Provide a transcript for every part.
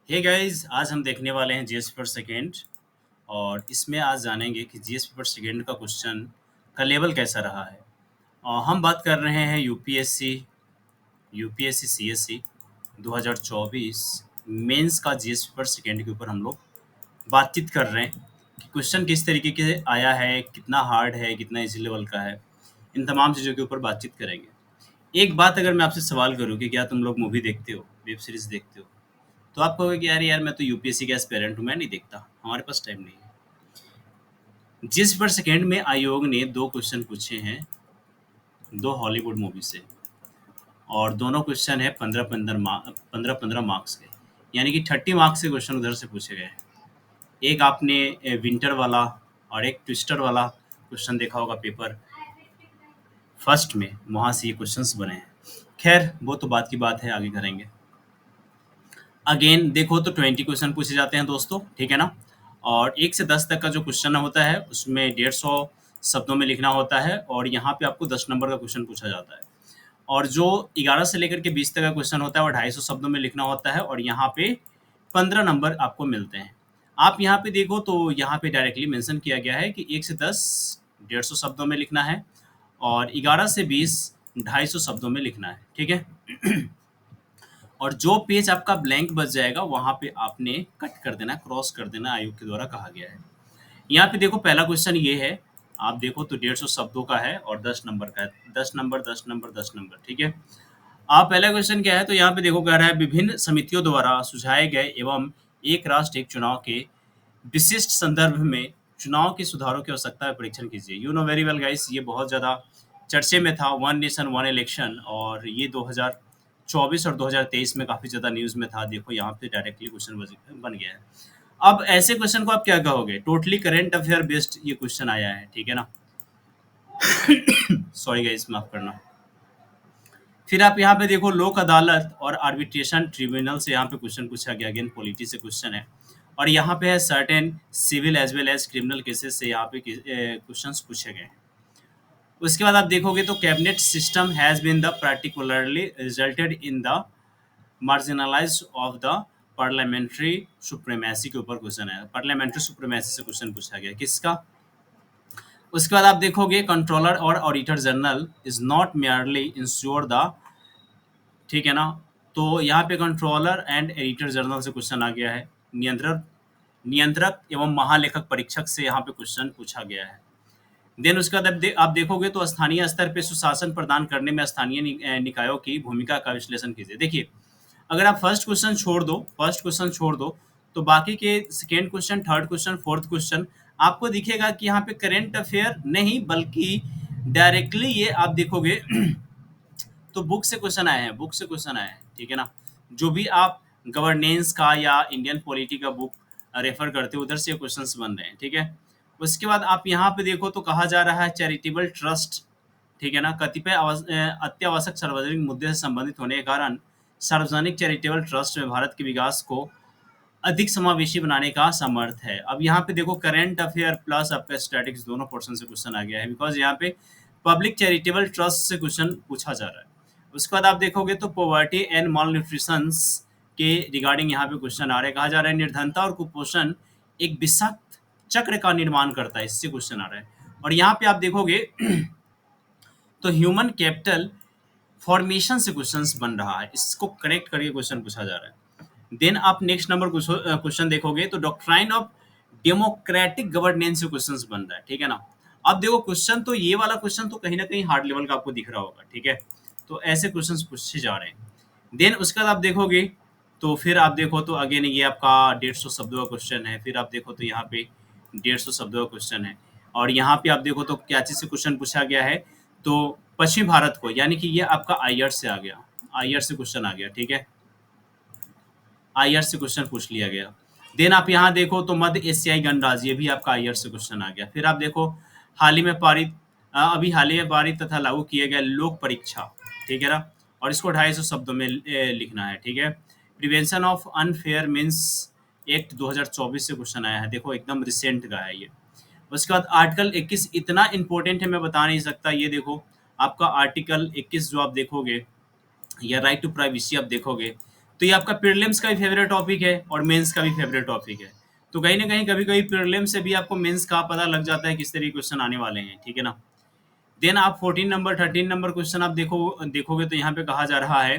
Hey guys, आज हम देखने वाले हैं जीएस पेपर सेकेंड। और इसमें आज जानेंगे कि जीएस पेपर सेकेंड का क्वेश्चन का लेवल कैसा रहा है। और हम बात कर रहे हैं यूपीएससी सीएससी 2024 मेंस का जीएस पेपर सेकेंड के ऊपर हम लोग बातचीत कर रहे हैं कि क्वेश्चन किस तरीके के आया है, कितना हार्ड है, कितना इजी लेवल का है। इन तमाम चीज़ों के ऊपर बातचीत करेंगे। एक बात अगर मैं आपसे सवाल करूँ कि क्या तुम लोग मूवी देखते हो, वेब सीरीज़ देखते हो, तो आप कहोगे कि यार यार मैं तो यूपीएससी का एस्पिरेंट हूँ, मैं नहीं देखता, हमारे पास टाइम नहीं है। जिस पर सेकेंड में आयोग ने दो क्वेश्चन पूछे हैं, दो हॉलीवुड मूवी से, और दोनों क्वेश्चन है 15-15 मार्क्स के, यानी कि 30 मार्क्स के क्वेश्चन उधर से पूछे गए हैं। एक आपने विंटर वाला और एक ट्विस्टर वाला क्वेश्चन देखा होगा पेपर फर्स्ट में, वहाँ से ये क्वेश्चंस बने हैं। खैर वो तो बात की बात है, आगे करेंगे। अगेन देखो तो 20 क्वेश्चन पूछे जाते हैं दोस्तों, ठीक है ना। और 1 से 10 तक का जो क्वेश्चन होता है उसमें 150 शब्दों में लिखना होता है, और यहाँ पे आपको 10 नंबर का क्वेश्चन पूछा जाता है। और जो 11 से लेकर के 20 तक का क्वेश्चन होता है वो 250 शब्दों में लिखना होता है, और यहाँ पे 15 नंबर आपको मिलते हैं। आप यहाँ पे देखो तो यहाँ पे डायरेक्टली मेंशन किया गया है कि 1 से 10 150 शब्दों में लिखना है, और 11 से 20 250 शब्दों में लिखना है, ठीक है। और जो पेज आपका ब्लैंक बच जाएगा वहाँ पे आपने कट कर देना, क्रॉस कर देना, आयोग के द्वारा कहा गया है। यहाँ पे देखो पहला क्वेश्चन ये है, आप देखो तो 150 शब्दों का है और 10 नंबर का है। 10 नंबर 10 नंबर 10 नंबर, ठीक है। आप पहला क्वेश्चन क्या है, तो यहाँ पे देखो कह रहा है विभिन्न समितियों द्वारा सुझाए गए एवं एक राष्ट्र एक चुनाव के विशिष्ट संदर्भ में चुनाव के सुधारों की आवश्यकता है, परीक्षण कीजिए। You know very well guys, ये बहुत ज़्यादा चर्चे में था, वन नेशन वन इलेक्शन, और ये 2024 और 2023 में काफ़ी ज़्यादा न्यूज़ में था। देखो यहाँ पे डायरेक्टली क्वेश्चन बन गया है। अब ऐसे क्वेश्चन को आप क्या कहोगे, टोटली करेंट अफेयर बेस्ड ये क्वेश्चन आया है, ठीक है ना। सॉरी गाइस, माफ करना। फिर आप यहाँ पे देखो लोक अदालत और आर्बिट्रेशन ट्रिब्यूनल से यहाँ पे क्वेश्चन पूछा गया, अगेन पॉलिटी से क्वेश्चन है। और यहाँ पे है certain civil as well as criminal cases से यहाँ पे क्वेश्चंस पूछे गए हैं। उसके बाद आप देखोगे तो cabinet system has been the particularly resulted in the marginalise of the parliamentary supremacy के ऊपर क्वेश्चन है। पार्लियामेंट्री सुप्रीमेसी से क्वेश्चन पूछा गया, किसका। उसके बाद आप देखोगे कंट्रोलर और auditor general is not merely ensure the, ठीक है ना। तो यहाँ पे कंट्रोलर एंड एडिटर जनरल से क्वेश्चन आ गया है। नियंत्रक नियंत्रक एवं महालेखक परीक्षक से यहाँ पे क्वेश्चन पूछा गया है। देन उसके बाद आप देखोगे तो स्थानीय स्तर पे सुशासन प्रदान करने में स्थानीय निकायों की भूमिका का विश्लेषण कीजिए। देखिए, अगर आप फर्स्ट क्वेश्चन छोड़ दो तो बाकी के second question, third question, fourth question आपको दिखेगा कि यहाँ पे करेंट अफेयर नहीं, बल्कि डायरेक्टली ये आप देखोगे तो बुक से क्वेश्चन आए हैं, बुक से क्वेश्चन आए हैं, ठीक है ना। जो भी आप गवर्नेंस का या इंडियन पॉलिटी का बुक रेफर करते हो उधर से क्वेश्चंस बन रहे हैं, ठीक है। उसके बाद आप यहाँ पे देखो तो कहा जा रहा है चैरिटेबल ट्रस्ट, ठीक है ना, कतिपय अत्यावश्यक सार्वजनिक मुद्दे से संबंधित होने के कारण सार्वजनिक चैरिटेबल ट्रस्ट में भारत के विकास को अधिक समावेशी बनाने का समर्थ है। अब यहाँ पे देखो करेंट अफेयर प्लस आपका स्टैटिक्स दोनों पोर्शन से क्वेश्चन आ गया है, बिकॉज यहाँ पे पब्लिक चैरिटेबल ट्रस्ट से क्वेश्चन पूछा जा रहा है। उसके बाद आप देखोगे तो पॉवर्टी एंड मॉल न्यूट्रिशन के रिगार्डिंग यहाँ पे क्वेश्चन आ रहे हैं। कहा जा रहा है निर्धनता और कुपोषण एक विषाक्त चक्र का निर्माण करता है, इससे क्वेश्चन आ रहा है। और यहाँ पे आप देखोगे तो ह्यूमन कैपिटल फॉर्मेशन से क्वेश्चंस बन रहा है, इसको करेक्ट करके क्वेश्चन पूछा जा रहा है। देन आप नेक्स्ट नंबर क्वेश्चन देखोगे तो डॉक्ट्राइन ऑफ डेमोक्रेटिक गवर्नेंस से क्वेश्चंस बन रहा है, ठीक है ना। अब देखो क्वेश्चन तो ये वाला क्वेश्चन तो कहीं ना कहीं हार्ड लेवल का आपको दिख रहा होगा, ठीक है। तो ऐसे क्वेश्चंस पूछे जा रहे हैं। देन उसके बाद आप देखोगे तो फिर आप देखो तो अगेन ये आपका 150 शब्दों का क्वेश्चन है। फिर आप देखो तो यहाँ पे 150 शब्दों का क्वेश्चन है। और यहाँ पे आप देखो तो क्या चीज़ से क्वेश्चन पूछा गया है, तो पश्चिमी भारत को, यानी कि ये आपका आईआर से आ गया, आईआर से क्वेश्चन आ गया, ठीक है। आईआर से क्वेश्चन पूछ लिया गया। देन आप यहाँ देखो तो मध्य एशियाई गणराज्य, ये भी आपका आईआर से क्वेश्चन आ गया। फिर आप देखो हाल ही में पारित अभी हाल ही में पारित तथा लागू किए गए लोक परीक्षा, ठीक है ना। और इसको 250 शब्दों में लिखना है, ठीक है। Prevention of unfair means act 2024 से क्वेश्चन आया है, देखो एकदम रिसेंट का है ये। उसके बाद आर्टिकल 21 इतना इंपॉर्टेंट है मैं बता नहीं सकता। ये देखो आपका आर्टिकल 21 जो आप देखोगे या राइट टू प्राइवेसी आप देखोगे तो ये आपका प्रीलिम्स का भी फेवरेट टॉपिक है और मेंस का भी फेवरेट टॉपिक है। तो कहीं ना कहीं कभी कभी प्रीलिम्स से भी आपको मेंस का पता लग जाता है किस तरह के क्वेश्चन आने वाले हैं, ठीक है ना। देन आप 14 नंबर 13 नंबर क्वेश्चन आप देखोगे तो यहाँ पे कहा जा रहा है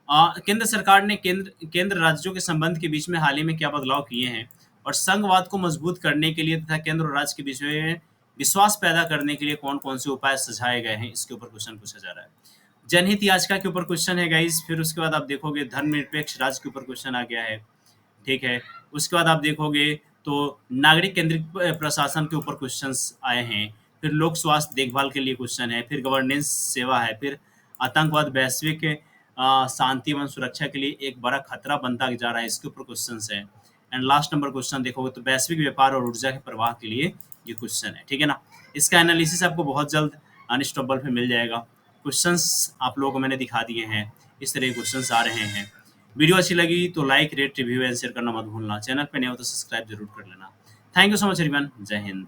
केंद्र सरकार ने केंद्र केंद्र राज्यों के संबंध के बीच में हाल ही में क्या बदलाव किए हैं और संघवाद को मजबूत करने के लिए तथा केंद्र और राज्य के बीच में विश्वास पैदा करने के लिए कौन कौन से उपाय सुझाए गए हैं, इसके ऊपर क्वेश्चन पूछा जा रहा है। जनहित याचिका के ऊपर क्वेश्चन है गाइस। फिर उसके बाद आप देखोगे धर्मनिरपेक्ष राज्य के ऊपर क्वेश्चन आ गया है, ठीक है। उसके बाद आप देखोगे तो नागरिक केंद्रित प्रशासन के ऊपर क्वेश्चंस आए हैं। फिर लोक स्वास्थ्य देखभाल के लिए क्वेश्चन है, फिर गवर्नेंस सेवा है, फिर आतंकवाद वैश्विक शांति एवं सुरक्षा के लिए एक बड़ा खतरा बनता जा रहा है, इसके ऊपर क्वेश्चंस है। एंड लास्ट नंबर क्वेश्चन देखोगे तो वैश्विक व्यापार और ऊर्जा के प्रवाह के लिए ये क्वेश्चन है, ठीक है ना। इसका एनालिसिस आपको बहुत जल्द अनस्टॉपेबल पे मिल जाएगा। क्वेश्चंस आप लोगों को मैंने दिखा दिए हैं, इस तरह के क्वेश्चंस आ रहे हैं। वीडियो अच्छी लगी तो like, rate, review and share करना मत भूलना। चैनल पे नए हो तो सब्सक्राइब जरूर कर लेना। Thank you so much everyone. जय हिंद।